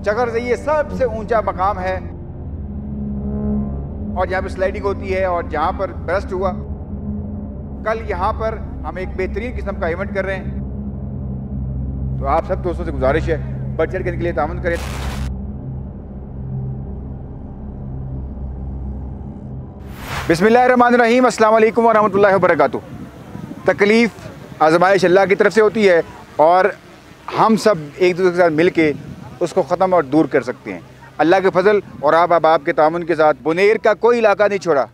चगर से ये सबसे ऊंचा मकाम है और यहाँ पे स्लाइडिंग होती है और जहाँ पर बरस्ट हुआ। कल यहाँ पर हम एक बेहतरीन किस्म का इवेंट कर रहे हैं, तो आप सब दोस्तों से गुजारिश है बढ़ चढ़ के लिए ताउन करें। बिस्मिल्लाहिर्रहमानिर्रहीम, अस्सलाम वालेकुम वरहमतुल्लाहि वबरकातुहू। तकलीफ़ आज़माइश अल्लाह की तरफ से होती है और हम सब एक दूसरे के साथ मिल के उसको ख़त्म और दूर कर सकते हैं अल्लाह के फजल और आप के तामुन के साथ। बुनेर का कोई इलाका नहीं छोड़ा।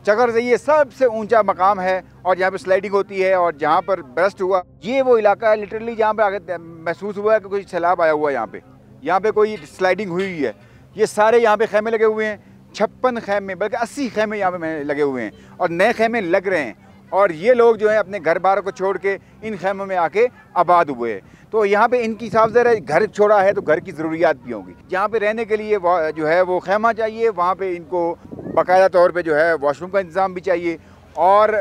चगर से ये सबसे ऊंचा मकाम है और यहाँ पे स्लाइडिंग होती है और जहाँ पर बरस्ट हुआ, ये वो इलाका है लिटरली जहाँ पे आगे महसूस हुआ है कि कोई सैलाब आया हुआ है। यहाँ पे कोई स्लाइडिंग हुई है। ये सारे यहाँ पे खैमे लगे हुए हैं, 56 खैमे बल्कि 80 खैमे यहाँ पे लगे हुए हैं और नए खैमे लग रहे हैं। और ये लोग जो हैं अपने घर बार को छोड़ के इन खैमों में आके आबाद हुए हैं। तो यहाँ पे इनकी हिसाब से घर छोड़ा है तो घर की ज़रूरियात भी होंगी। जहाँ पे रहने के लिए जो है वो खैमा चाहिए, वहाँ पे इनको बाकायदा तौर पे जो है वॉशरूम का इंतज़ाम भी चाहिए और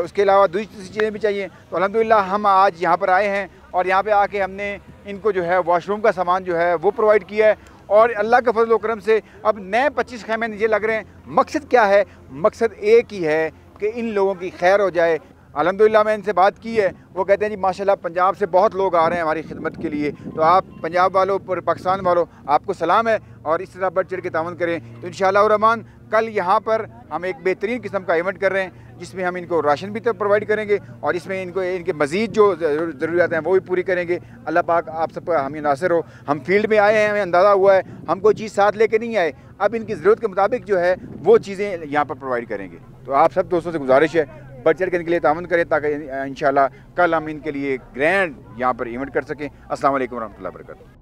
उसके अलावा दूसरी चीज़ें भी चाहिए। तो अल्हम्दुलिल्लाह हम आज यहाँ पर आए हैं और यहाँ पे आके हमने इनको जो है वॉशरूम का सामान जो है वो प्रोवाइड किया है और अल्लाह के फजल व करम से अब नए 25 खैमे नीचे लग रहे हैं। मकसद क्या है? मकसद एक ही है कि इन लोगों की खैर हो जाए। अल्हम्दुलिल्लाह मैं इनसे बात की है, वो कहते हैं जी माशाल्लाह पंजाब से बहुत लोग आ रहे हैं हमारी खिदमत के लिए। तो आप पंजाब वालों पर पाकिस्तान वालों आपको सलाम है और इस तरह बढ़ चढ़ के तावन करें। तो इंशाअल्लाह रहमान कल यहाँ पर हम एक बेहतरीन किस्म का इवेंट कर रहे हैं जिसमें हम इनको राशन भी तो प्रोवाइड करेंगे और इसमें इनको इनके मज़ीद जो ज़रूरियात हैं वो भी पूरी करेंगे। अल्लाह पाक आप सब पर हमें नासिर हो। हम फील्ड में आए हैं, हमें अंदाज़ा हुआ है, हम कोई चीज़ साथ लेके नहीं आए। अब इनकी ज़रूरत के मुताबिक जो है वो चीज़ें यहाँ पर प्रोवाइड करेंगे। तो आप सब दोस्तों से गुजारिश है बढ़ चढ़ के इनके लिए तावन करें ताकि इंशाल्लाह कल हम इनके लिए ग्रैंड यहाँ पर इवेंट कर सकें। अस्सलाम वालेकुम रहमतुल्लाहि व बरकातुहू।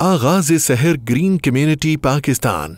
आगाज़-ए-सहर ग्रीन कम्युनिटी पाकिस्तान।